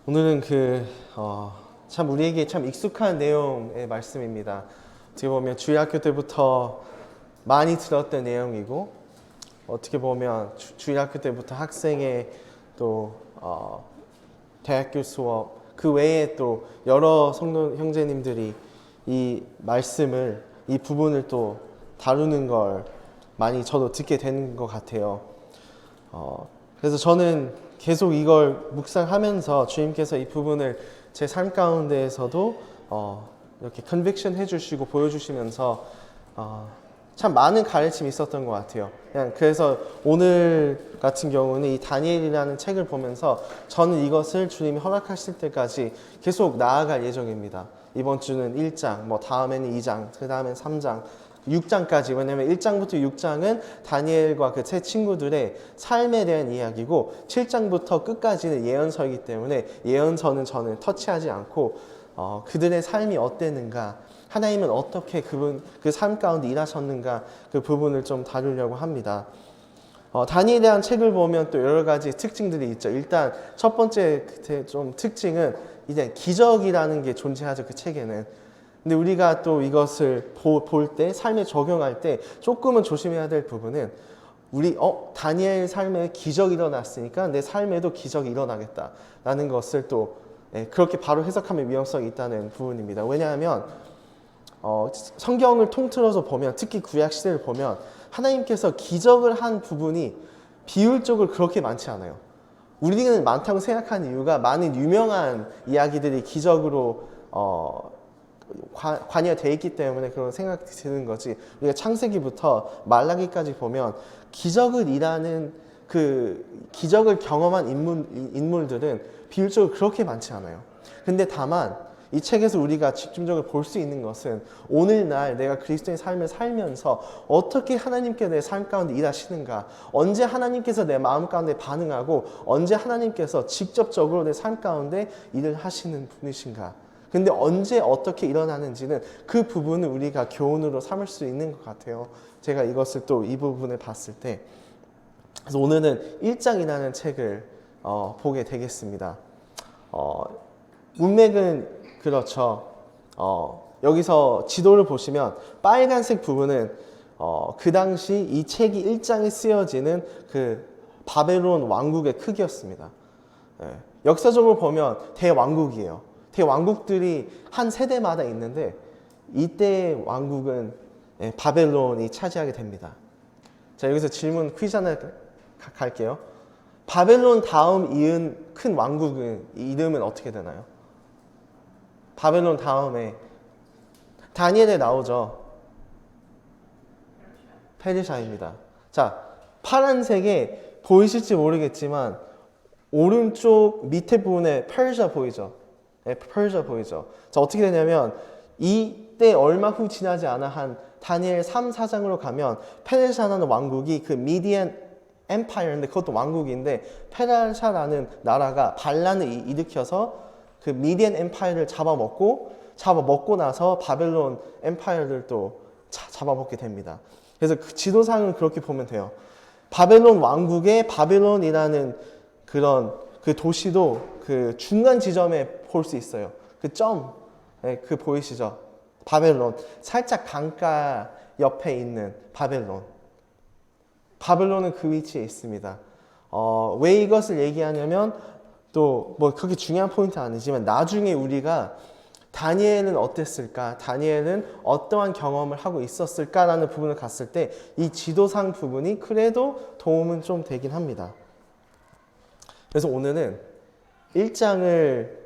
오늘은 참 우리에게 참 익숙한 내용의 말씀입니다. 어떻게 보면 주일학교 때부터 많이 들었던 내용이고, 어떻게 보면 주일학교 때부터 학생의 또 대학교 수업, 그 외에 또 여러 성도 형제님들이 이 말씀을, 이 부분을 또 다루는 걸 많이 저도 듣게 되는 것 같아요. 그래서 저는 계속 이걸 묵상하면서 주님께서 이 부분을 제 삶 가운데에서도 이렇게 컨빅션 해주시고 보여주시면서 참 많은 가르침이 있었던 것 같아요. 그래서 오늘 같은 경우는 이 다니엘이라는 책을 보면서 저는 이것을 주님이 허락하실 때까지 계속 나아갈 예정입니다. 이번 주는 1장, 다음에는 2장, 그 다음엔 3장, 6장까지. 왜냐면 1장부터 6장은 다니엘과 그 세 친구들의 삶에 대한 이야기고, 7장부터 끝까지는 예언서이기 때문에 예언서는 저는 터치하지 않고 그들의 삶이 어땠는가, 하나님은 어떻게 그 삶 가운데 일하셨는가, 그 부분을 좀 다루려고 합니다. 다니엘이라는 책을 보면 또 여러 가지 특징들이 있죠. 일단 첫 번째 좀 특징은 이제 기적이라는 게 존재하죠, 그 책에는. 근데 우리가 또 이것을 볼 때, 삶에 적용할 때 조금은 조심해야 될 부분은, 다니엘 삶에 기적이 일어났으니까 내 삶에도 기적이 일어나겠다라는 것을 또 그렇게 바로 해석하면 위험성이 있다는 부분입니다. 왜냐하면 성경을 통틀어서 보면, 특히 구약 시대를 보면 하나님께서 기적을 한 부분이 비율적으로 그렇게 많지 않아요. 우리는 많다고 생각하는 이유가, 많은 유명한 이야기들이 기적으로 관여되어 있기 때문에 그런 생각이 드는 거지. 우리가 창세기부터 말라기까지 보면 기적을 일하는, 그 기적을 경험한 인물들은 비율적으로 그렇게 많지 않아요. 근데 다만 이 책에서 우리가 집중적으로 볼 수 있는 것은, 오늘날 내가 그리스도의 삶을 살면서 어떻게 하나님께 내 삶 가운데 일하시는가, 언제 하나님께서 내 마음 가운데 반응하고, 언제 하나님께서 직접적으로 내 삶 가운데 일을 하시는 분이신가. 근데 언제 어떻게 일어나는지는, 그 부분을 우리가 교훈으로 삼을 수 있는 것 같아요. 제가 이것을 또 이 부분을 봤을 때. 그래서 오늘은 1장이라는 책을 보게 되겠습니다. 문맥은 그렇죠. 여기서 지도를 보시면 빨간색 부분은 그 당시 이 책이 1장에 쓰여지는 그 바벨론 왕국의 크기였습니다. 역사적으로 보면 대왕국이에요. 대왕국들이 한 세대마다 있는데, 이때 왕국은 바벨론이 차지하게 됩니다. 자, 여기서 질문 퀴즈 하나 갈게요. 바벨론 다음 이은 큰 왕국은 이름은 어떻게 되나요? 바벨론 다음에 다니엘에 나오죠. 페르시아입니다. 자, 파란색에 보이실지 모르겠지만 오른쪽 밑에 부분에 페르시아 보이죠? 페르시아 보이죠? 자, 어떻게 되냐면 이때 얼마 후 지나지 않아 한 다니엘 3, 4장으로 가면, 페르시아라는 왕국이 그 미디안 엠파이어인데, 그것도 왕국인데, 페르시아라는 나라가 반란을 일으켜서 그 미디안 엠파이어를 잡아먹고 나서 바벨론 엠파이어를 또 잡아먹게 됩니다. 그래서 그 지도상은 그렇게 보면 돼요. 바벨론 왕국의 바벨론이라는 그 도시도 그 중간 지점에 볼 수 있어요. 그 점, 그 보이시죠? 바벨론. 살짝 강가 옆에 있는 바벨론. 바벨론은 그 위치에 있습니다. 왜 이것을 얘기하냐면, 또 그렇게 중요한 포인트는 아니지만, 나중에 우리가 다니엘은 어땠을까? 다니엘은 어떠한 경험을 하고 있었을까라는 부분을 갔을 때 이 지도상 부분이 그래도 도움은 좀 되긴 합니다. 그래서 오늘은 1장을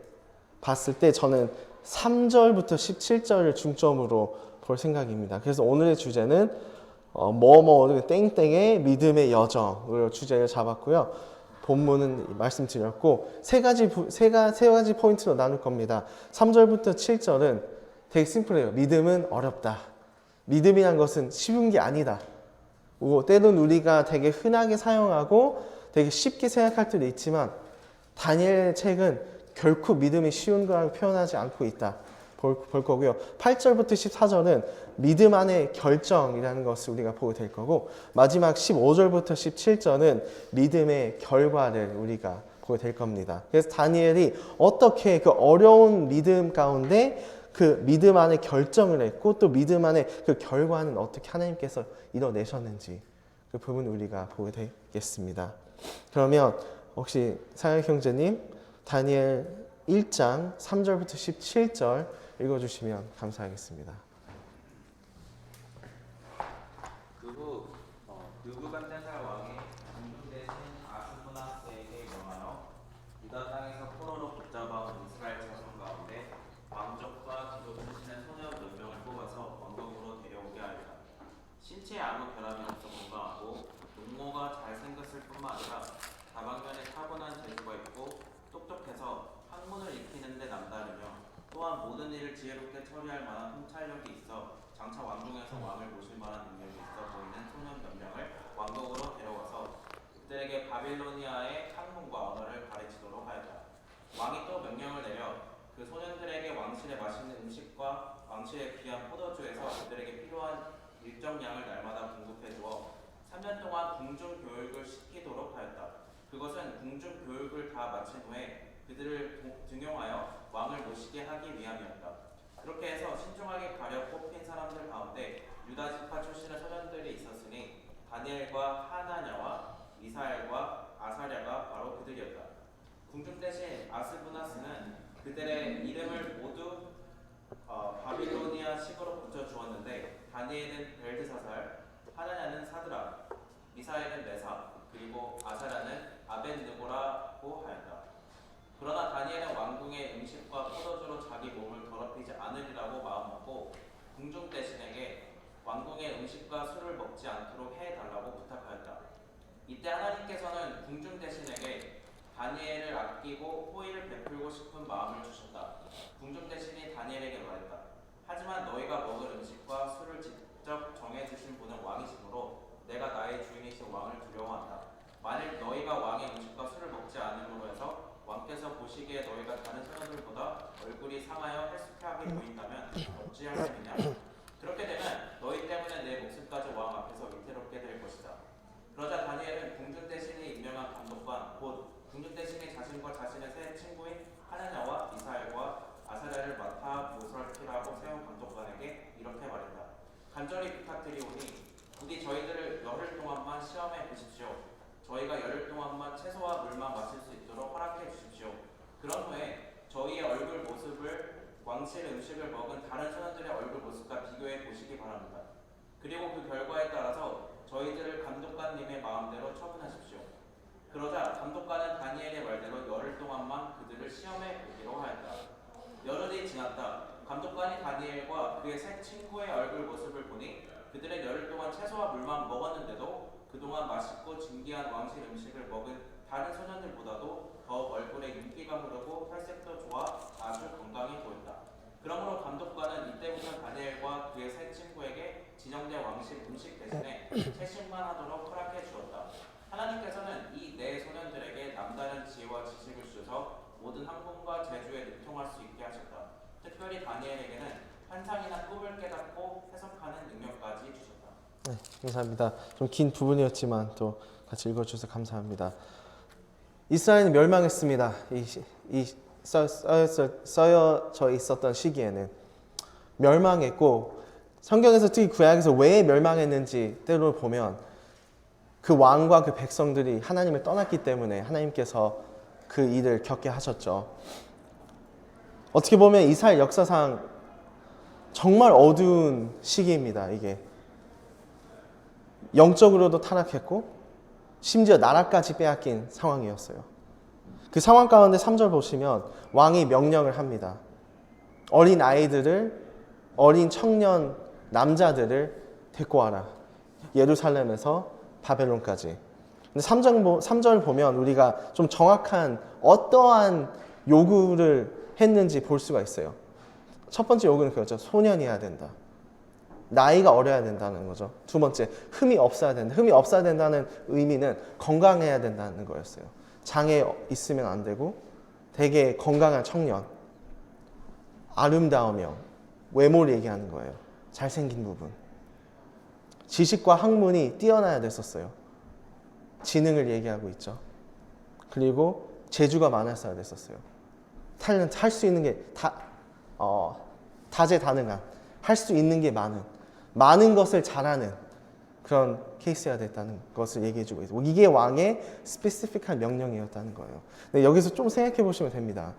봤을 때 저는 3절부터 17절을 중점으로 볼 생각입니다. 그래서 오늘의 주제는 땡땡의 믿음의 여정으로 주제를 잡았고요. 본문은 말씀드렸고, 세 가지 포인트로 나눌 겁니다. 3절부터 7절은 되게 심플해요. 믿음은 어렵다. 믿음이란 것은 쉬운 게 아니다. 때론 우리가 되게 흔하게 사용하고 되게 쉽게 생각할 때도 있지만, 다니엘 책은 결코 믿음이 쉬운 거라고 표현하지 않고 있다 볼 거고요. 8절부터 14절은 믿음 안의 결정이라는 것을 우리가 보게 될 거고, 마지막 15절부터 17절은 믿음의 결과를 우리가 보게 될 겁니다. 그래서 다니엘이 어떻게 그 어려운 믿음 가운데 그 믿음 안에 결정을 했고 또 믿음 안에 그 결과는 어떻게 하나님께서 이뤄내셨는지 그 부분 우리가 보게 되겠습니다. 그러면 혹시 사역 형제님 다니엘 1장 3절부터 17절 읽어주시면 감사하겠습니다. 그후 느부갓네살 왕이 군중 대신 아스푸나스에게 명하여 유다 땅에서 포로로 붙잡아온 이스라엘 자손 가운데 왕족과 기도 충신의 소년 몇 명을 뽑아서 왕궁으로 데려오게 하였다. 신체에 아무 결함이 없어 건강하고 용모가 잘생겼을 뿐만 아니라 다방면에 타고난 재주가 있고 똑똑해서 학문을 익히는 데 남다르며 또한 모든 일을 지혜롭게 처리할 만한 통찰력이 있어 장차 왕궁에서 왕을 모실 만한 능력이 있어 보이는 소년 몇 명을 왕궁으로 데려와서 그들에게 바빌로니아의 학문과 언어를 가르치도록 하였다. 왕이 또 명령을 내려 그 소년들에게 왕실의 맛있는 음식과 왕실의 귀한 포도주에서 그들에게 필요한 일정량을 날마다 공급해 주어 3년 동안 궁중 교육을 시키도록 하였다. 그것은 궁중 교육을 다 마친 후에 그들을 등용하여 왕을 모시게 하기 위함이었다. 그렇게 해서 신중하게 가려 뽑힌 사람들 가운데 유다 지파 출신의 소년들이 있었으니 다니엘과 하나냐와 미사엘과 아사랴가 바로 그들이었다. 궁중 대신 아스부나스는 그들의 이름을 모두 바빌로니아식으로 붙여주었는데 다니엘은 벨드사살, 하나냐는 사드락, 미사엘은 메사, 그리고 아사랴는 아벤느고라고 하였다. 그러나 다니엘은 왕궁의 음식과 포도주로 자기 몸을 더럽히지 않으리라고 마음먹고 궁중 대신에게 왕궁의 음식과 술을 먹지 않도록 해달라고 부탁하였다. 이때 하나님께서는 궁중 대신에게 다니엘을 아끼고 호의를 베풀고 싶은 마음을 주셨다. 궁중 대신이 다니엘에게 말했다. 하지만 너희가 먹을 음식과 술을 직접 정해주신 분은 왕이시므로 내가 나의 주인이신 왕을 두려워한다. 만일 너희가 왕의 음식과 술을 먹지 않음으로 해서 왕께서 보시기에 너희가 다른 사람들보다 얼굴이 상하여 헬스케하게 보인다면 어찌할 셈이냐? 그렇게 되면 너희 때문에 내 목숨까지 왕 앞에서 위태롭게 될 것이다. 그러자 다니엘은 궁중 대신이 임명한 감독관 곧 궁중 대신이 자신과 자신의 세 친구인 하나냐와 미사엘과 아사랴를 맡아 보살피라고 세운 감독관에게 이렇게 말했다. 간절히 부탁드리오니 부디 저희들을 열흘 동안만 시험해 보십시오. 저희가 열흘 동안만 채소와 물만 마실 수 있도록 허락해 주십시오. 그런 후에 저희의 얼굴 모습을 왕실 음식을 먹은 다른 소년들의 얼굴 모습과 비교해 보시기 바랍니다. 그리고 그 결과에 따라서 저희들을 감독관님의 마음대로 처분하십시오. 그러자 감독관은 다니엘의 말대로 열흘 동안만 그들을 시험해 보기로 하였다. 열흘이 지났다. 감독관이 다니엘과 그의 세 친구의 얼굴 모습을 보니 그들은 열흘 동안 채소와 물만 먹었는데도 그동안 맛있고 진귀한 왕실 음식을 먹은 다른 소년들보다도 더욱 얼굴에 윤기가 흐르고 혈색도 좋아 아주 건강해 보였다. 그러므로 감독관은 이때부터 다니엘과 그의 세 친구에게 진영된 왕실 음식 대신에 채식만 하도록 허락해 주었다. 하나님께서는 이 네 소년들에게 남다른 지혜와 지식을 주셔서 모든 학문과 재주에 능통할 수 있게 하셨다. 특별히 다니엘에게는 환상이나 꿈을 깨닫고 해석하는 능력까지 주셨다. 네, 감사합니다. 좀 긴 부분이었지만 또 같이 읽어주셔서 감사합니다. 이스라엘은 멸망했습니다. 써여져 있었던 시기에는 멸망했고 성경에서 특히 구약에서 왜 멸망했는지 때로 보면 그 왕과 그 백성들이 하나님을 떠났기 때문에 하나님께서 그 일을 겪게 하셨죠. 어떻게 보면 이스라엘 역사상 정말 어두운 시기입니다. 이게 영적으로도 타락했고 심지어 나라까지 빼앗긴 상황이었어요. 그 상황 가운데 3절 보시면 왕이 명령을 합니다. 어린 아이들을, 어린 청년 남자들을 데리고 와라. 예루살렘에서 바벨론까지. 근데 3절 보면 우리가 좀 정확한 어떠한 요구를 했는지 볼 수가 있어요. 첫 번째 요구는 그거죠. 소년이어야 된다. 나이가 어려야 된다는 거죠. 두 번째, 흠이 없어야 된다. 흠이 없어야 된다는 의미는 건강해야 된다는 거였어요. 장애 있으면 안 되고 되게 건강한 청년, 아름다우며 외모를 얘기하는 거예요. 잘생긴 부분. 지식과 학문이 뛰어나야 됐었어요. 지능을 얘기하고 있죠. 그리고 재주가 많았어야 됐었어요. 탤런트 할 수 있는 게 다재다능한, 할 수 있는 게 많은 것을 잘하는 그런 케이스여야 됐다는 것을 얘기해주고 있고, 이게 왕의 스페시픽한 명령이었다는 거예요. 근데 여기서 좀 생각해 보시면 됩니다.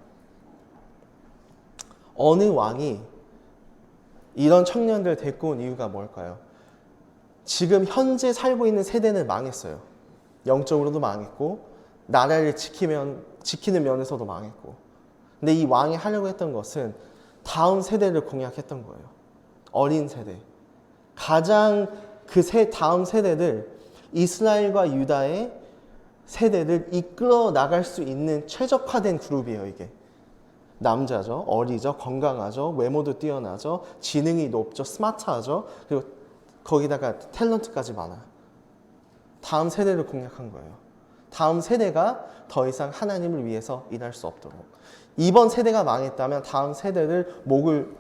어느 왕이 이런 청년들을 데리고 온 이유가 뭘까요? 지금 현재 살고 있는 세대는 망했어요. 영적으로도 망했고 나라를 지키는 면에서도 망했고, 근데 이 왕이 하려고 했던 것은 다음 세대를 공략했던 거예요. 어린 세대, 가장 다음 세대들, 이스라엘과 유다의 세대를 이끌어 나갈 수 있는 최적화된 그룹이에요. 이게 남자죠, 어리죠, 건강하죠, 외모도 뛰어나죠, 지능이 높죠, 스마트하죠, 그리고 거기다가 탤런트까지 많아. 다음 세대를 공략한 거예요. 다음 세대가 더 이상 하나님을 위해서 일할 수 없도록. 이번 세대가 망했다면 다음 세대를 목을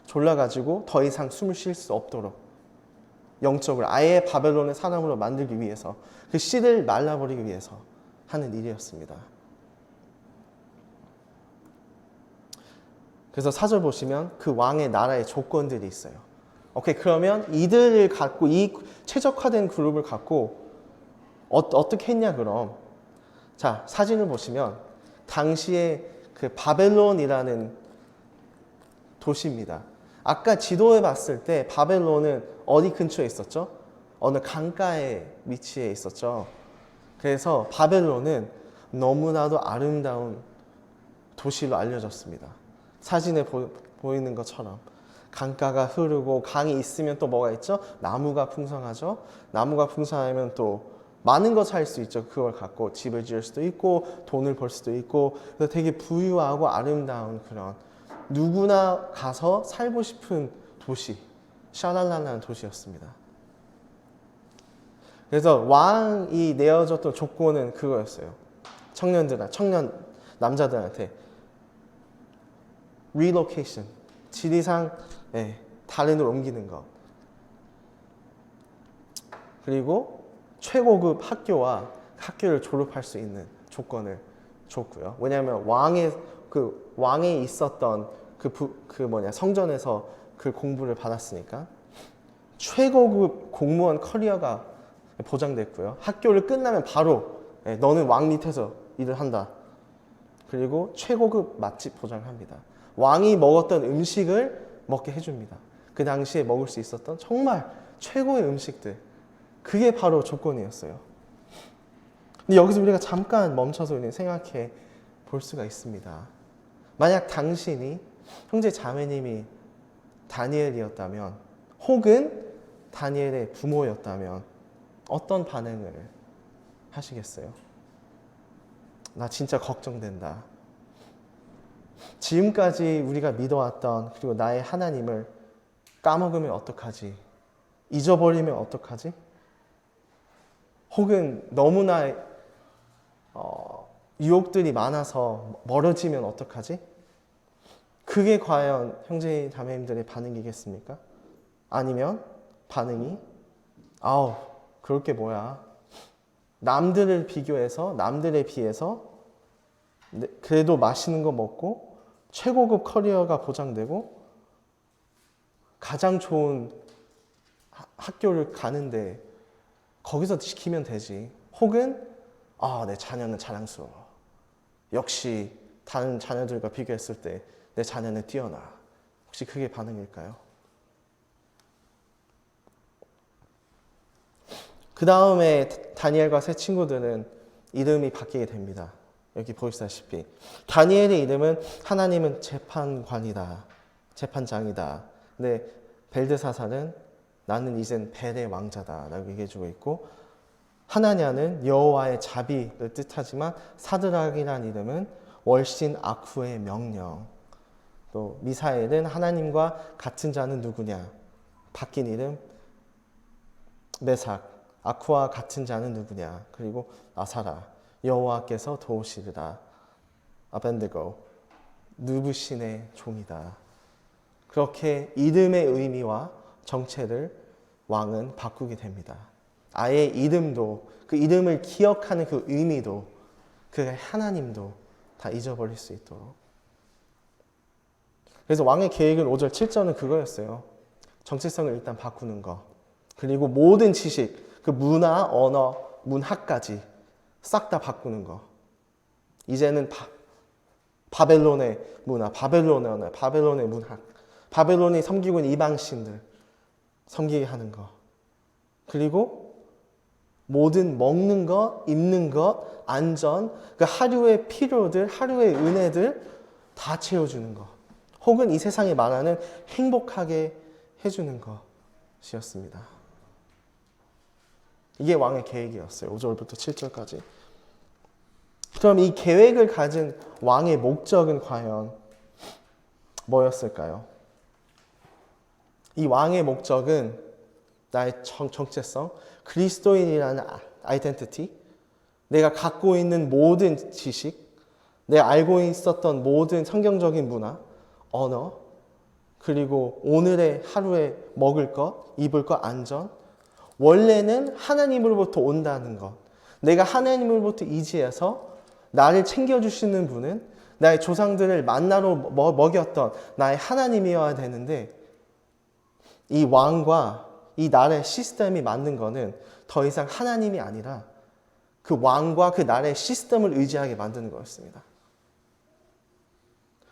졸라가지고 더 이상 숨을 쉴 수 없도록 영적으로 아예 바벨론의 사람으로 만들기 위해서, 그 씨를 말라버리기 위해서 하는 일이었습니다. 그래서 4절 보시면 그 왕의 나라의 조건들이 있어요. 오케이, 그러면 이들을 갖고, 이 최적화된 그룹을 갖고 어떻게 했냐 그럼. 자, 사진을 보시면 당시에 그 바벨론이라는 도시입니다. 아까 지도에 봤을 때 바벨론은 어디 근처에 있었죠? 어느 강가에 위치해 있었죠. 그래서 바벨론은 너무나도 아름다운 도시로 알려졌습니다. 사진에 보이는 것처럼 강가가 흐르고 강이 있으면 또 뭐가 있죠? 나무가 풍성하죠. 나무가 풍성하면 또 많은 것 살 수 있죠. 그걸 갖고 집을 지을 수도 있고 돈을 벌 수도 있고, 그래서 되게 부유하고 아름다운 그런, 누구나 가서 살고 싶은 도시, 샤랄라라는 도시였습니다. 그래서 왕이 내어줬던 조건은 그거였어요. 청년 남자들한테 relocation, 지리상 다른 데로 옮기는 것, 그리고 최고급 학교를 졸업할 수 있는 조건을 줬고요. 왜냐하면 왕에 있었던 성전에서 그 공부를 받았으니까 최고급 공무원 커리어가 보장됐고요. 학교를 끝나면 바로 너는 왕 밑에서 일을 한다. 그리고 최고급 맛집 보장합니다. 왕이 먹었던 음식을 먹게 해줍니다. 그 당시에 먹을 수 있었던 정말 최고의 음식들, 그게 바로 조건이었어요. 근데 여기서 우리가 잠깐 멈춰서 우리는 생각해 볼 수가 있습니다. 만약 당신이 형제 자매님이 다니엘이었다면, 혹은 다니엘의 부모였다면 어떤 반응을 하시겠어요? 나 진짜 걱정된다. 지금까지 우리가 믿어왔던, 그리고 나의 하나님을 까먹으면 어떡하지? 잊어버리면 어떡하지? 혹은 너무나 유혹들이 많아서 멀어지면 어떡하지? 그게 과연 형제 자매님들의 반응이겠습니까? 아니면 반응이 아우 그럴 게 뭐야, 남들에 비해서 그래도 맛있는 거 먹고 최고급 커리어가 보장되고 가장 좋은 학교를 가는데 거기서 지키면 되지. 혹은 내 자녀는 자랑스러워, 역시 다른 자녀들과 비교했을 때 내 자녀는 뛰어나. 혹시 그게 반응일까요? 그 다음에 다니엘과 세 친구들은 이름이 바뀌게 됩니다. 여기 보시다시피 다니엘의 이름은 하나님은 재판관이다, 재판장이다. 근데 벨드사살은 나는 이젠 벨의 왕자다 라고 얘기해주고 있고, 하나냐는 여호와의 자비를 뜻하지만 사드락이라는 이름은 월신 아쿠의 명령, 또 미사엘은 하나님과 같은 자는 누구냐, 바뀐 이름 메삭, 아쿠와 같은 자는 누구냐, 그리고 아사라, 여호와께서 도우시리라, 아벤드고, 느부신의 종이다. 그렇게 이름의 의미와 정체를 왕은 바꾸게 됩니다. 아예 이름도, 그 이름을 기억하는 그 의미도, 그 하나님도 다 잊어버릴 수 있도록. 그래서 왕의 계획은 5절, 7절은 그거였어요. 정체성을 일단 바꾸는 거. 그리고 모든 지식, 그 문화, 언어, 문학까지 싹 다 바꾸는 거. 이제는 바벨론의 문화, 바벨론의 언어, 바벨론의 문학, 바벨론이 섬기고 있는 이방신들 섬기게 하는 거. 그리고 모든 먹는 것, 입는 것, 안전, 그 하루의 필요들, 하루의 은혜들 다 채워주는 것. 혹은 이 세상이 말하는 행복하게 해주는 것이었습니다. 이게 왕의 계획이었어요. 5절부터 7절까지. 그럼 이 계획을 가진 왕의 목적은 과연 뭐였을까요? 이 왕의 목적은 나의 정체성, 그리스도인이라는 아이덴티티, 내가 갖고 있는 모든 지식, 내가 알고 있었던 모든 성경적인 문화, 언어, 그리고 오늘의 하루에 먹을 것, 입을 것, 안전, 원래는 하나님으로부터 온다는 것. 내가 하나님으로부터 이지해서 나를 챙겨주시는 분은 나의 조상들을 만나러 먹였던 나의 하나님이어야 되는데, 이 왕과 이 나라의 시스템이 만든 거는 더 이상 하나님이 아니라 그 왕과 그 나라의 시스템을 의지하게 만드는 거였습니다.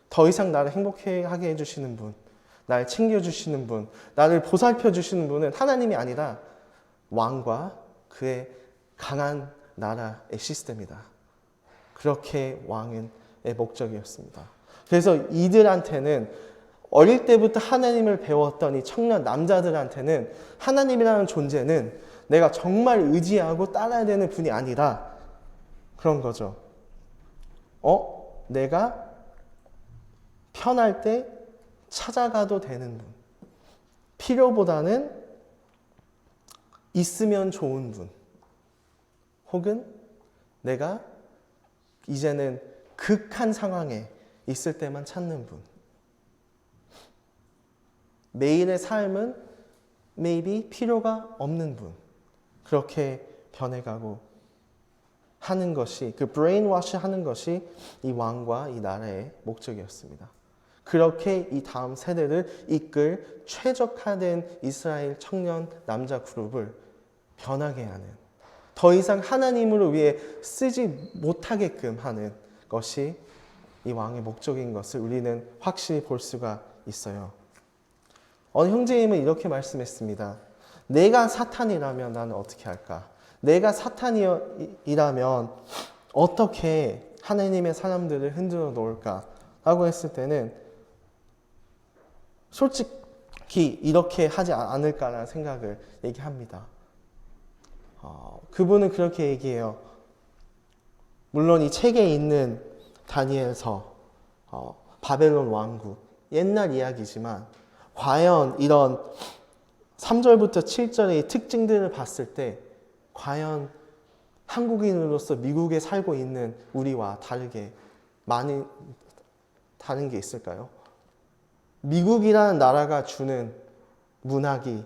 더 이상 나를 행복하게 해주시는 분, 나를 챙겨주시는 분, 나를 보살펴주시는 분은 하나님이 아니라 왕과 그의 강한 나라의 시스템이다. 그렇게 왕의 목적이었습니다. 그래서 이들한테는 어릴 때부터 하나님을 배웠던 이 청년 남자들한테는 하나님이라는 존재는 내가 정말 의지하고 따라야 되는 분이 아니라 그런 거죠. 내가 편할 때 찾아가도 되는 분. 필요보다는 있으면 좋은 분. 혹은 내가 이제는 극한 상황에 있을 때만 찾는 분. 매일의 삶은 maybe 필요가 없는 분. 그렇게 변해가고 하는 것이, 그 브레인워시 하는 것이 이 왕과 이 나라의 목적이었습니다. 그렇게 이 다음 세대를 이끌 최적화된 이스라엘 청년 남자 그룹을 변하게 하는, 더 이상 하나님으로 위해 쓰지 못하게끔 하는 것이 이 왕의 목적인 것을 우리는 확실히 볼 수가 있어요. 어느 형제님은 이렇게 말씀했습니다. 내가 사탄이라면 나는 어떻게 할까? 내가 사탄이라면 어떻게 하나님의 사람들을 흔들어 놓을까? 라고 했을 때는 솔직히 이렇게 하지 않을까라는 생각을 얘기합니다. 그분은 그렇게 얘기해요. 물론 이 책에 있는 다니엘서, 바벨론 왕국, 옛날 이야기지만 과연 이런 3절부터 7절의 특징들을 봤을 때 과연 한국인으로서 미국에 살고 있는 우리와 다르게 많이 다른 게 있을까요? 미국이라는 나라가 주는 문학이,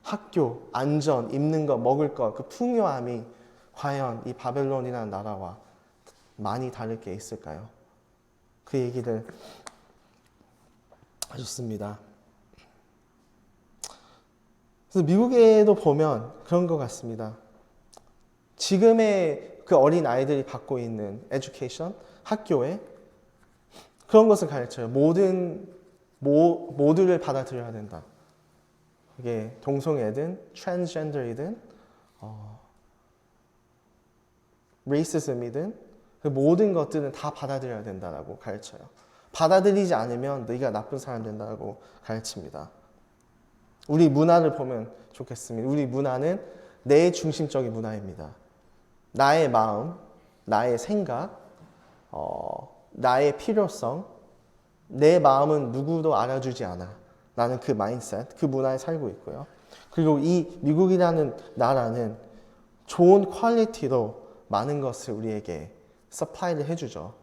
학교, 안전, 입는 것, 먹을 것, 그 풍요함이 과연 이 바벨론이라는 나라와 많이 다를 게 있을까요? 그 얘기를 해줬습니다. 그래서 미국에도 보면 그런 것 같습니다. 지금의 그 어린 아이들이 받고 있는 에듀케이션, 학교에 그런 것을 가르쳐요. 모두를 받아들여야 된다. 그게 동성애든, 트랜스젠더이든, 레이시즘이든 그 모든 것들은 다 받아들여야 된다라고 가르쳐요. 받아들이지 않으면 네가 나쁜 사람 된다고 가르칩니다. 우리 문화를 보면 좋겠습니다. 우리 문화는 내 중심적인 문화입니다. 나의 마음, 나의 생각, 나의 필요성, 내 마음은 누구도 알아주지 않아. 나는 그 마인드셋, 그 문화에 살고 있고요. 그리고 이 미국이라는 나라는 좋은 퀄리티로 많은 것을 우리에게 서플라이를 해주죠.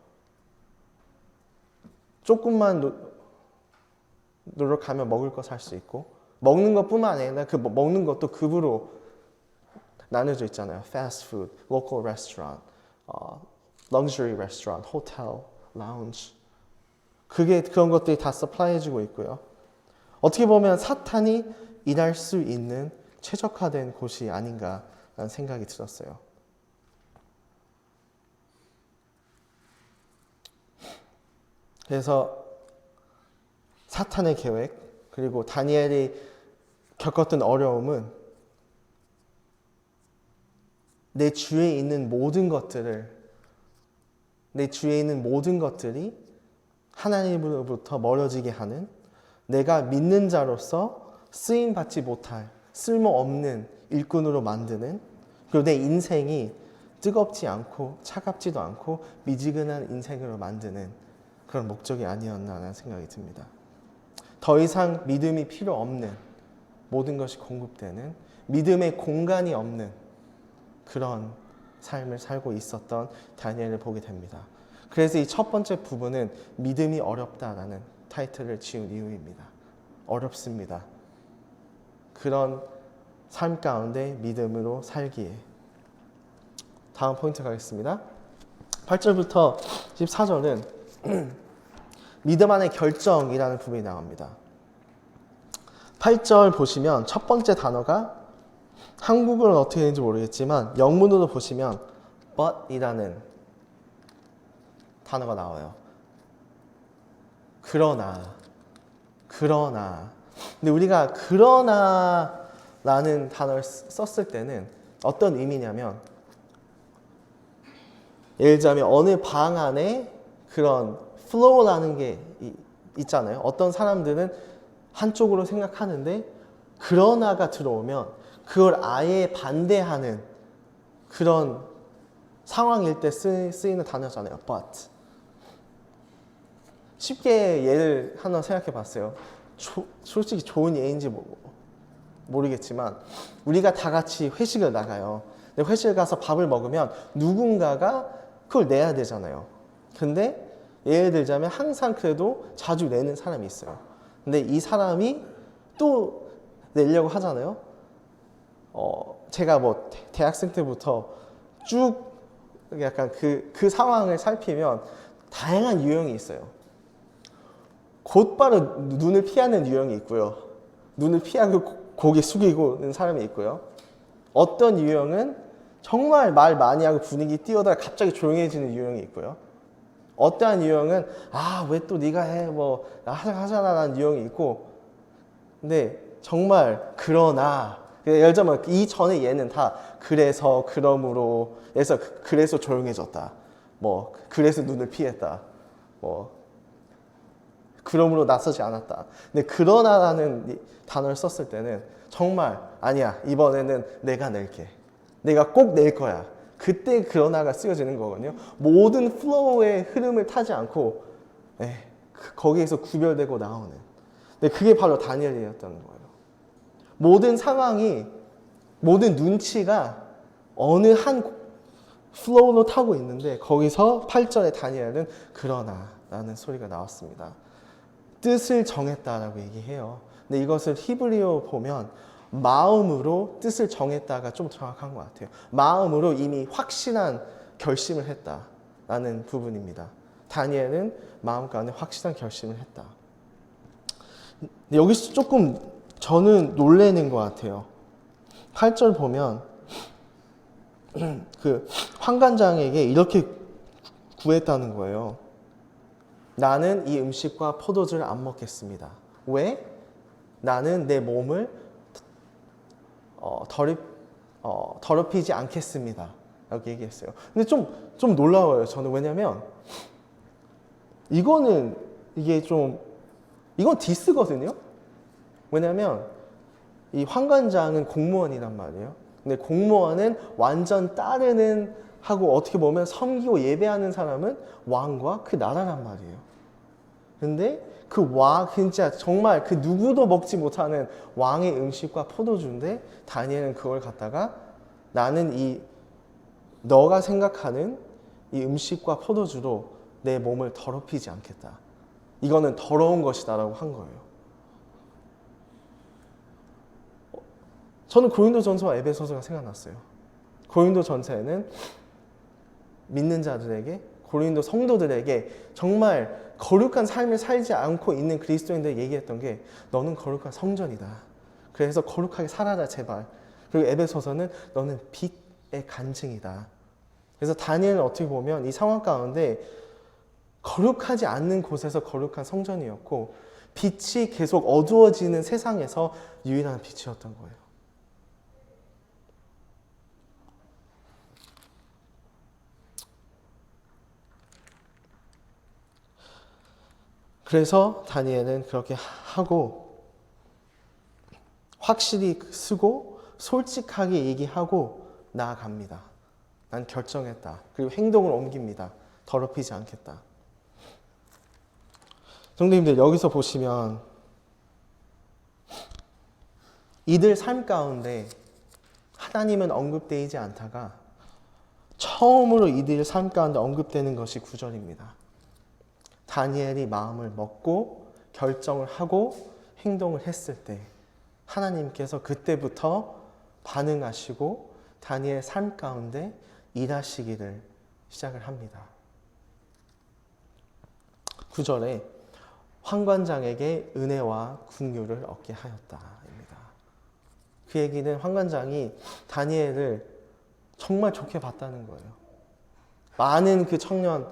조금만 노력하면 먹을 거 살 수 있고, 먹는 것뿐만 아니라 그 먹는 것도 급으로 나눠져 있잖아요. fast food, local restaurant, luxury restaurant, hotel, lounge. 그런 것들이 다 서플라이해주고 있고요. 어떻게 보면 사탄이 일할 수 있는 최적화된 곳이 아닌가라는 생각이 들었어요. 그래서 사탄의 계획, 그리고 다니엘이 겪었던 어려움은 내 주위에 있는 모든 것들이 하나님으로부터 멀어지게 하는, 내가 믿는 자로서 쓰임받지 못할 쓸모없는 일꾼으로 만드는, 그리고 내 인생이 뜨겁지 않고 차갑지도 않고 미지근한 인생으로 만드는 그런 목적이 아니었나라는 생각이 듭니다. 더 이상 믿음이 필요 없는, 모든 것이 공급되는, 믿음의 공간이 없는 그런 삶을 살고 있었던 다니엘을 보게 됩니다. 그래서 이 첫 번째 부분은 믿음이 어렵다라는 타이틀을 지은 이유입니다. 어렵습니다. 그런 삶 가운데 믿음으로 살기에. 다음 포인트 가겠습니다. 8절부터 14절은 믿음 안의 결정이라는 부분이 나옵니다. 8절 보시면 첫 번째 단어가 한국어는 어떻게 되는지 모르겠지만 영문으로 보시면 but이라는 단어가 나와요. 그러나. 근데 우리가 그러나라는 단어를 썼을 때는 어떤 의미냐면, 예를 들자면 어느 방 안에 그런 flow라는 게 있잖아요. 어떤 사람들은 한쪽으로 생각하는데 그러나가 들어오면 그걸 아예 반대하는 그런 상황일 때 쓰이는 단어잖아요. but. 쉽게 예를 하나 생각해 봤어요. 솔직히 좋은 예인지 모르겠지만 우리가 다 같이 회식을 나가요. 근데 회식을 가서 밥을 먹으면 누군가가 그걸 내야 되잖아요. 근데 예를 들자면 항상 그래도 자주 내는 사람이 있어요. 근데 이 사람이 또 내려고 하잖아요. 제가 뭐 대학생 때부터 쭉 약간 그 상황을 살피면 다양한 유형이 있어요. 곧바로 눈을 피하는 유형이 있고요. 눈을 피하고 고개 숙이고는 사람이 있고요. 어떤 유형은 정말 말 많이 하고 분위기 띄우다가 갑자기 조용해지는 유형이 있고요. 어떠한 유형은 왜 또 네가 해 뭐 하자라는 유형이 있고, 근데 정말 그러나 예를 들면 이 전에 얘는 다 그래서 그러므로 해서 그래서 조용해졌다, 뭐 그래서 눈을 피했다, 뭐 그러므로 나서지 않았다. 근데 그러나라는 단어를 썼을 때는 정말 아니야, 이번에는 내가 낼게, 내가 꼭 낼 거야, 그때 그러나가 쓰여지는 거거든요. 모든 플로우의 흐름을 타지 않고 거기에서 구별되고 나오는. 근데 그게 바로 다니엘이었다는 거예요. 모든 상황이, 모든 눈치가 어느 한 플로우로 타고 있는데 거기서 8절에 다니엘은 그러나라는 소리가 나왔습니다. 뜻을 정했다라고 얘기해요. 근데 이것을 히브리어 보면 마음으로 뜻을 정했다가 좀 정확한 것 같아요. 마음으로 이미 확신한 결심을 했다라는 부분입니다. 다니엘은 마음 가운데 확실한 결심을 했다. 여기서 조금 저는 놀라는 것 같아요. 8절 보면 그 환관장에게 이렇게 구했다는 거예요. 나는 이 음식과 포도주를 안 먹겠습니다. 왜? 나는 내 몸을 더럽히지 않겠습니다. 라고 얘기했어요. 근데 좀 놀라워요. 저는. 왜냐면 이건 디스거든요. 왜냐면 이 환관장은 공무원이란 말이에요. 근데 공무원은 완전 따르는 하고 어떻게 보면 섬기고 예배하는 사람은 왕과 그 나라란 말이에요. 근데 그 왕, 진짜 정말 그 누구도 먹지 못하는 왕의 음식과 포도주인데 다니엘은 그걸 갖다가 나는 너가 생각하는 이 음식과 포도주로 내 몸을 더럽히지 않겠다. 이거는 더러운 것이다라고 한 거예요. 저는 고린도전서와 에베소서가 생각났어요. 고린도 전서에는 믿는 자들에게, 고린도 성도들에게 정말 거룩한 삶을 살지 않고 있는 그리스도인들 얘기했던 게 너는 거룩한 성전이다. 그래서 거룩하게 살아라 제발. 그리고 에베소서는 너는 빛의 간증이다. 그래서 다니엘은 어떻게 보면 이 상황 가운데 거룩하지 않는 곳에서 거룩한 성전이었고 빛이 계속 어두워지는 세상에서 유일한 빛이었던 거예요. 그래서 다니엘은 그렇게 하고 확실히 쓰고 솔직하게 얘기하고 나아갑니다. 난 결정했다. 그리고 행동을 옮깁니다. 더럽히지 않겠다. 성도님들 여기서 보시면 이들 삶 가운데 하나님은 언급되지 않다가 처음으로 이들 삶 가운데 언급되는 것이 9절입니다. 다니엘이 마음을 먹고 결정을 하고 행동을 했을 때 하나님께서 그때부터 반응하시고 다니엘 삶 가운데 일하시기를 시작을 합니다. 9절에 환관장에게 은혜와 긍휼을 얻게 하였다입니다. 그 얘기는 환관장이 다니엘을 정말 좋게 봤다는 거예요. 많은 그 청년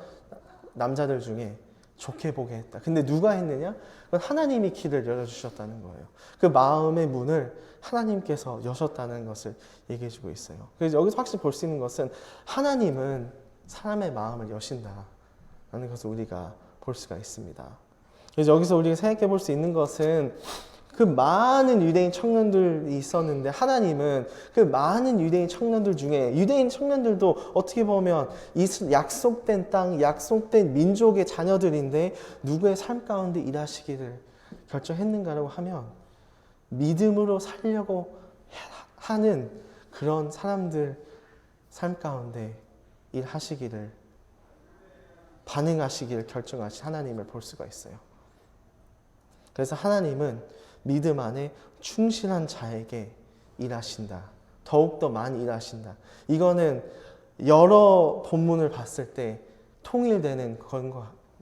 남자들 중에 좋게 보게 했다. 근데 누가 했느냐? 그건 하나님이 길을 열어주셨다는 거예요. 그 마음의 문을 하나님께서 여셨다는 것을 얘기해 주고 있어요. 그래서 여기서 확실히 볼 수 있는 것은 하나님은 사람의 마음을 여신다라는 것을 우리가 볼 수가 있습니다. 그래서 여기서 우리가 생각해 볼 수 있는 것은 그 많은 유대인 청년들이 있었는데 하나님은 그 많은 유대인 청년들 중에 유대인 청년들도 어떻게 보면 이 약속된 땅, 약속된 민족의 자녀들인데 누구의 삶 가운데 일하시기를 결정했는가라고 하면 믿음으로 살려고 하는 그런 사람들 삶 가운데 일하시기를 반응하시기를 결정하신 하나님을 볼 수가 있어요. 그래서 하나님은 믿음 안에 충실한 자에게 일하신다. 더욱더 많이 일하신다. 이거는 여러 본문을 봤을 때 통일되는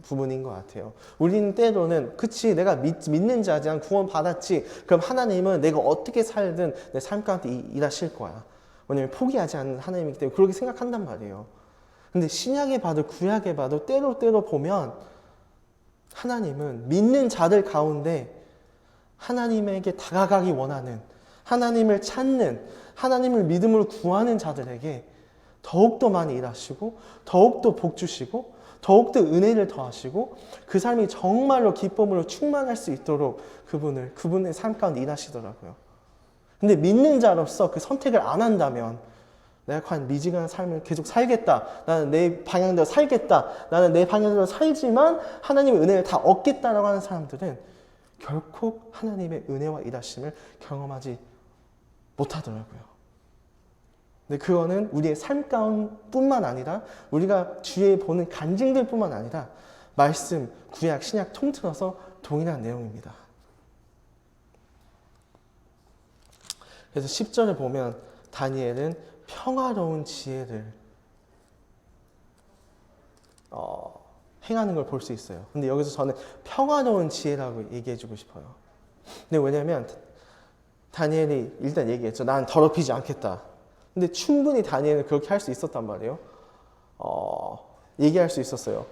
부분인 것 같아요. 우리는 때로는 그치 내가 믿는 자지 난 구원 받았지. 그럼 하나님은 내가 어떻게 살든 내 삶 가운데 일하실 거야. 왜냐하면 포기하지 않는 하나님이기 때문에 그렇게 생각한단 말이에요. 근데 신약에 봐도 구약에 봐도 때로 보면 하나님은 믿는 자들 가운데 하나님에게 다가가기 원하는, 하나님을 찾는, 하나님을 믿음으로 구하는 자들에게 더욱더 많이 일하시고 더욱더 복 주시고 더욱더 은혜를 더하시고 그 삶이 정말로 기쁨으로 충만할 수 있도록 그분의 삶 가운데 일하시더라고요. 근데 믿는 자로서 그 선택을 안 한다면 내가 과연 미지근한 삶을 계속 살겠다. 나는 내 방향대로 살겠다. 나는 내 방향대로 살지만 하나님의 은혜를 다 얻겠다라고 하는 사람들은 결코 하나님의 은혜와 일하심을 경험하지 못하더라고요. 근데 그거는 우리의 삶 가운뿐만 아니라 우리가 주위에 보는 간증들뿐만 아니라 말씀, 구약, 신약 통틀어서 동일한 내용입니다. 그래서 10절에 보면 다니엘은 평화로운 지혜를 행하는 걸 볼 수 있어요. 근데 여기서 저는 평화로운 지혜라고 얘기해주고 싶어요. 근데 왜냐면 다니엘이 일단 얘기했죠. 난 더럽히지 않겠다. 근데 충분히 다니엘은 그렇게 할 수 있었단 말이에요. 얘기할 수 있었어요.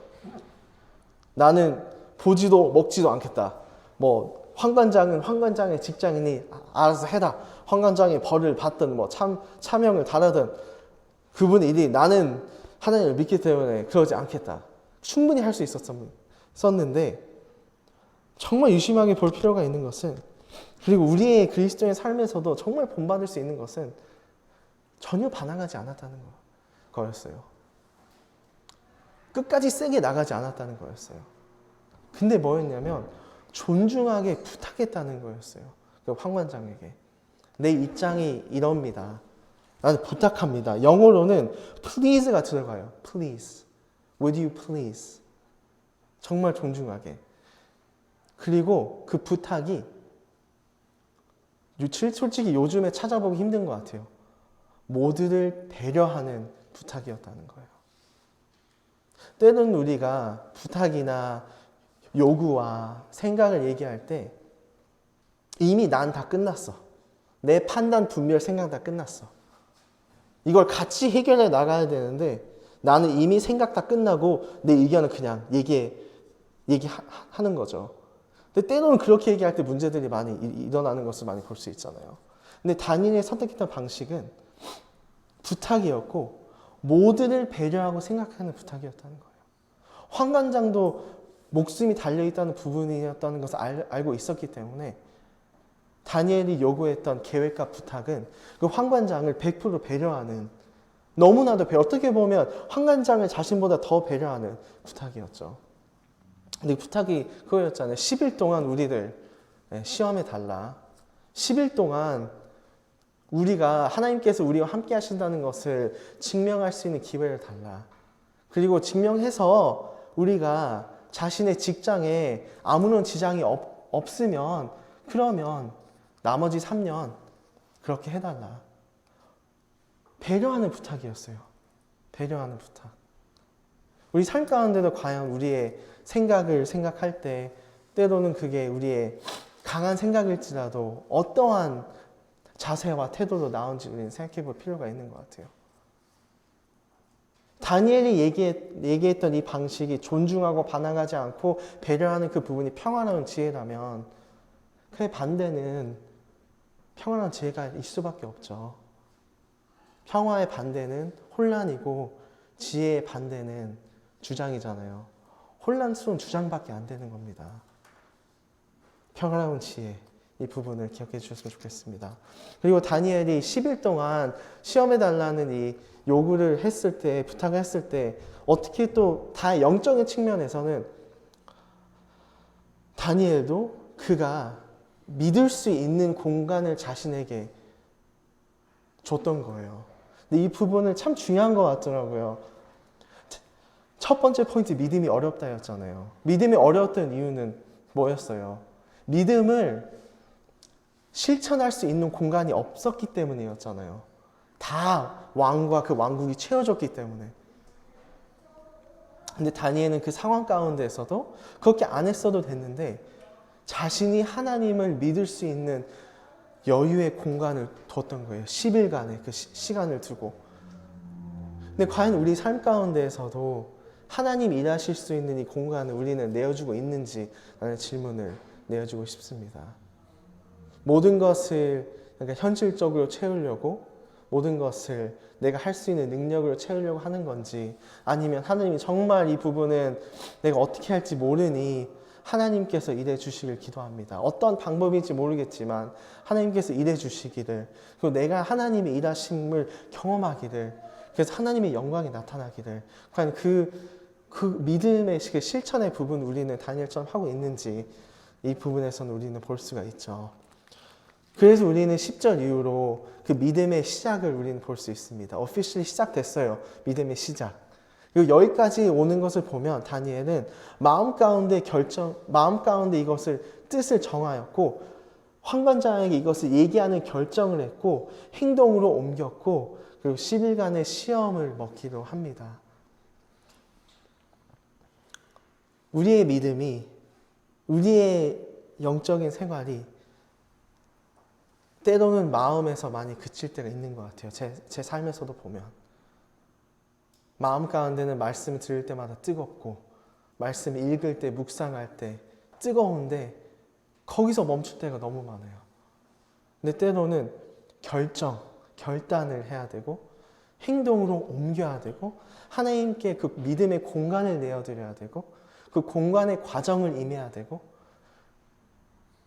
나는 보지도 먹지도 않겠다. 뭐 환관장은 환관장의 직장인이 알아서 해라. 환관장의 벌을 받든 뭐 차명을 달아든 그분의 일이 나는 하나님을 믿기 때문에 그러지 않겠다. 충분히 할 수 있었는데 정말 유심하게 볼 필요가 있는 것은 그리고 우리의 그리스도의 삶에서도 정말 본받을 수 있는 것은 전혀 반항하지 않았다는 거였어요. 끝까지 세게 나가지 않았다는 거였어요. 근데 뭐였냐면 존중하게 부탁했다는 거였어요. 그 황관장에게. 내 입장이 이럽니다. 나는 부탁합니다. 영어로는 please가 들어가요. please. Would you please? 정말 존중하게. 그리고 그 부탁이 솔직히 요즘에 찾아보기 힘든 것 같아요. 모두를 배려하는 부탁이었다는 거예요. 때로는 우리가 부탁이나 요구와 생각을 얘기할 때 이미 난 다 끝났어. 내 판단, 분별, 생각 다 끝났어. 이걸 같이 해결해 나가야 되는데 나는 이미 생각 다 끝나고 내 의견은 그냥 얘기하는 거죠. 근데 때로는 그렇게 얘기할 때 문제들이 많이 일어나는 것을 많이 볼 수 있잖아요. 근데 다니엘이 선택했던 방식은 부탁이었고 모두를 배려하고 생각하는 부탁이었다는 거예요. 환관장도 목숨이 달려있다는 부분이었다는 것을 알고 있었기 때문에 다니엘이 요구했던 계획과 부탁은 그 환관장을 100% 배려하는, 너무나도 어떻게 보면 환관장을 자신보다 더 배려하는 부탁이었죠. 근데 부탁이 그거였잖아요. 10일 동안 우리를 시험해 달라. 10일 동안 우리가 하나님께서 우리와 함께 하신다는 것을 증명할 수 있는 기회를 달라. 그리고 증명해서 우리가 자신의 직장에 아무런 지장이 없으면 그러면 나머지 3년 그렇게 해달라. 배려하는 부탁이었어요. 배려하는 부탁. 우리 삶 가운데도 과연 우리의 생각을 생각할 때 때로는 그게 우리의 강한 생각일지라도 어떠한 자세와 태도로 나온지 우리는 생각해 볼 필요가 있는 것 같아요. 다니엘이 얘기했던 이 방식이 존중하고 반항하지 않고 배려하는 그 부분이 평화로운 지혜라면 그의 반대는 평화로운 지혜가 있을 수밖에 없죠. 평화의 반대는 혼란이고 지혜의 반대는 주장이잖아요. 혼란스러운 주장밖에 안 되는 겁니다. 평화로운 지혜, 이 부분을 기억해 주셨으면 좋겠습니다. 그리고 다니엘이 10일 동안 시험해달라는 이 요구를 했을 때, 부탁을 했을 때 어떻게 또 다 영적인 측면에서는 다니엘도 그가 믿을 수 있는 공간을 자신에게 줬던 거예요. 근데 이 부분은 참 중요한 것 같더라고요. 첫 번째 포인트, 믿음이 어렵다였잖아요. 믿음이 어려웠던 이유는 뭐였어요? 믿음을 실천할 수 있는 공간이 없었기 때문이었잖아요. 다 왕과 그 왕국이 채워졌기 때문에. 근데 다니엘은 그 상황 가운데서도 그렇게 안 했어도 됐는데 자신이 하나님을 믿을 수 있는 여유의 공간을 뒀던 거예요. 10일간의 그 시간을 두고. 근데 과연 우리 삶 가운데에서도 하나님 일하실 수 있는 이 공간을 우리는 내어주고 있는지 라는 질문을 내어주고 싶습니다. 모든 것을 현실적으로 채우려고, 모든 것을 내가 할 수 있는 능력으로 채우려고 하는 건지, 아니면 하나님이 정말 이 부분은 내가 어떻게 할지 모르니 하나님께서 일해 주시길 기도합니다. 어떤 방법인지 모르겠지만 하나님께서 일해 주시기를, 그리고 내가 하나님의 일하심을 경험하기를, 그래서 하나님의 영광이 나타나기를, 과연 그 믿음의 실천의 부분 우리는 다니엘처럼 하고 있는지, 이 부분에서는 우리는 볼 수가 있죠. 그래서 우리는 10절 이후로 그 믿음의 시작을 우리는 볼 수 있습니다. officially 시작됐어요. 믿음의 시작. 그리고 여기까지 오는 것을 보면 다니엘은 마음 가운데 이것을 뜻을 정하였고 환관장에게 이것을 얘기하는 결정을 했고 행동으로 옮겼고 그리고 10일간의 시험을 먹기도 합니다. 우리의 믿음이, 우리의 영적인 생활이 때로는 마음에서 많이 그칠 때가 있는 것 같아요. 제 삶에서도 보면. 마음 가운데는 말씀을 들을 때마다 뜨겁고 말씀을 읽을 때, 묵상할 때 뜨거운데 거기서 멈출 때가 너무 많아요. 근데 때로는 결단을 해야 되고 행동으로 옮겨야 되고 하나님께 그 믿음의 공간을 내어드려야 되고 그 공간의 과정을 임해야 되고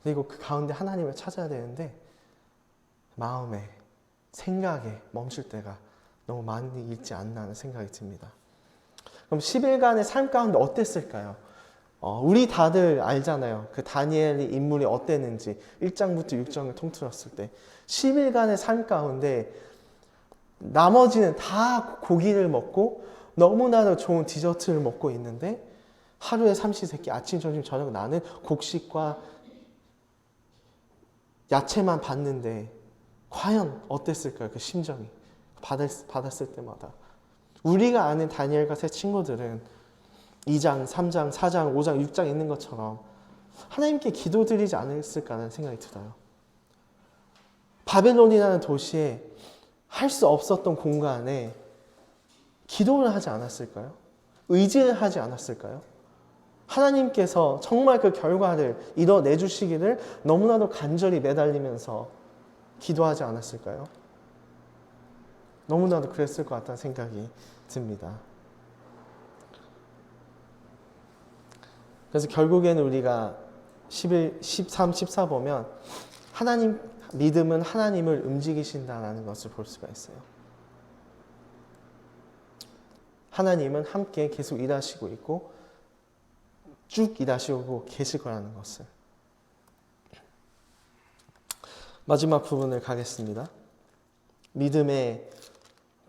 그리고 그 가운데 하나님을 찾아야 되는데 마음에, 생각에 멈출 때가 너무 많이 있지 않나 하는 생각이 듭니다. 그럼 10일간의 삶 가운데 어땠을까요? 우리 다들 알잖아요. 그 다니엘의 인물이 어땠는지 1장부터 6장을 통틀었을 때 10일간의 삶 가운데 나머지는 다 고기를 먹고 너무나도 좋은 디저트를 먹고 있는데 하루에 삼시세끼 아침, 점심, 저녁 나는 곡식과 야채만 봤는데 과연 어땠을까요? 그 심정이. 받았을 때마다. 우리가 아는 다니엘과 세 친구들은 2장, 3장, 4장, 5장, 6장 있는 것처럼 하나님께 기도드리지 않았을까라는 생각이 들어요. 바벨론이라는 도시에 할 수 없었던 공간에 기도를 하지 않았을까요? 의지를 하지 않았을까요? 하나님께서 정말 그 결과를 이뤄내 주시기를 너무나도 간절히 매달리면서 기도하지 않았을까요? 너무나도 그랬을 것 같다는 생각이 듭니다. 그래서 결국에는 우리가 11, 13, 14 보면 믿음은 하나님을 움직이신다는 것을 볼 수가 있어요. 하나님은 함께 계속 일하시고 있고 쭉 일하시고 계실 거라는 것을. 마지막 부분을 가겠습니다. 믿음의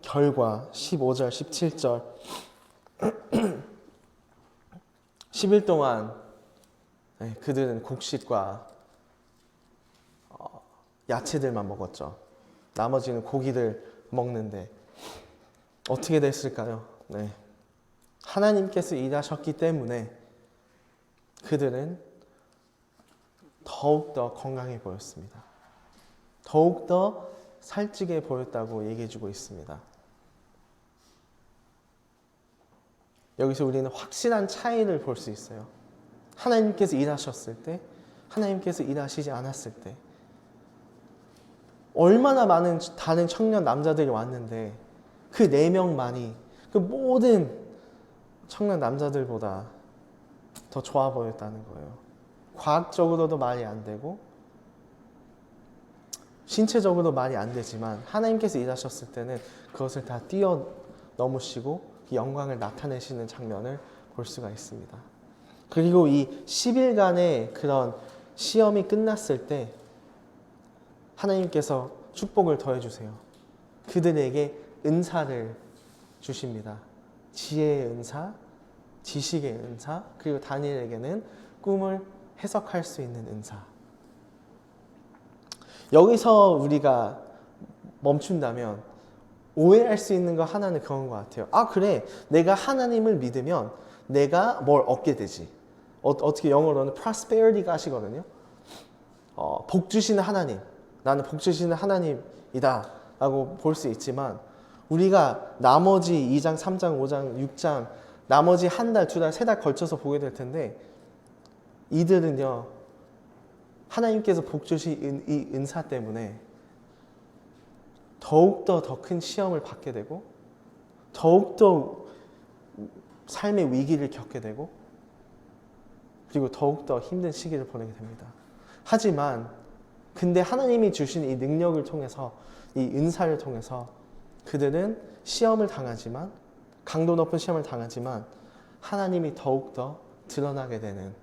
결과 15절, 17절 10일 동안 그들은 곡식과 야채들만 먹었죠. 나머지는 고기를 먹는데 어떻게 됐을까요? 하나님께서 일하셨기 때문에 그들은 더욱더 건강해 보였습니다. 더욱더 살찌게 보였다고 얘기해주고 있습니다. 여기서 우리는 확실한 차이를 볼 수 있어요. 하나님께서 일하셨을 때, 하나님께서 일하시지 않았을 때. 얼마나 많은 다른 청년 남자들이 왔는데 그 4명만이 그 모든 청년 남자들보다 더 좋아 보였다는 거예요. 과학적으로도 말이 안 되고 신체적으로 말이 안 되지만 하나님께서 일하셨을 때는 그것을 다 뛰어넘으시고 그 영광을 나타내시는 장면을 볼 수가 있습니다. 그리고 이 10일간의 그런 시험이 끝났을 때 하나님께서 축복을 더해주세요. 그들에게 은사를 주십니다. 지혜의 은사, 지식의 은사, 그리고 다니엘에게는 꿈을 해석할 수 있는 은사. 여기서 우리가 멈춘다면 오해할 수 있는 거 하나는 그런 것 같아요. 그래, 내가 하나님을 믿으면 내가 뭘 얻게 되지. 어떻게 영어로는 prosperity가 하시거든요. 복 주시는 하나님, 나는 복 주시는 하나님이다 라고 볼 수 있지만 우리가 나머지 2장, 3장, 5장, 6장 나머지 한 달, 2달, 3달 걸쳐서 보게 될 텐데 이들은요 하나님께서 복 주신 이 은사 때문에 더욱더 더 큰 시험을 받게 되고 더욱더 삶의 위기를 겪게 되고 그리고 더욱더 힘든 시기를 보내게 됩니다. 하지만 근데 하나님이 주신 이 능력을 통해서 이 은사를 통해서 그들은 시험을 당하지만 강도 높은 시험을 당하지만 하나님이 더욱더 드러나게 되는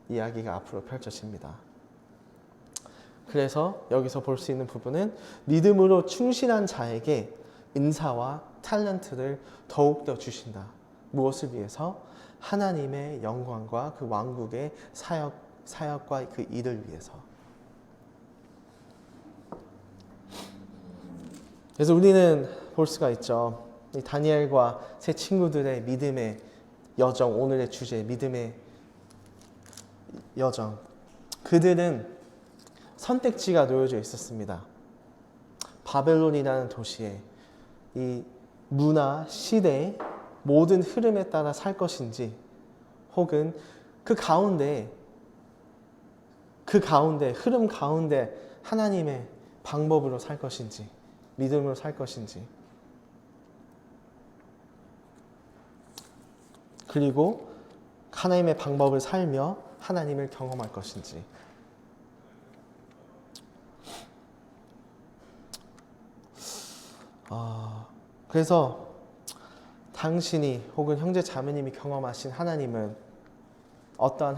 이야기가 앞으로 펼쳐집니다. 그래서 여기서 볼 수 있는 부분은 믿음으로 충실한 자에게 은사와 탤런트를 더욱더 주신다. 무엇을 위해서? 하나님의 영광과 그 왕국의 사역과 그 일을 위해서. 그래서 우리는 볼 수가 있죠. 이 다니엘과 세 친구들의 믿음의 여정, 오늘의 주제, 믿음의 여정. 그들은 선택지가 놓여져 있었습니다. 바벨론이라는 도시에 이 문화, 시대, 모든 흐름에 따라 살 것인지 혹은 그 가운데 흐름 가운데 하나님의 방법으로 살 것인지 믿음으로 살 것인지 그리고 하나님의 방법을 살며 하나님을 경험할 것인지 그래서 당신이 혹은 형제 자매님이 경험하신 하나님은 어떠한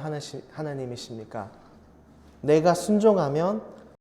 하나님이십니까? 내가 순종하면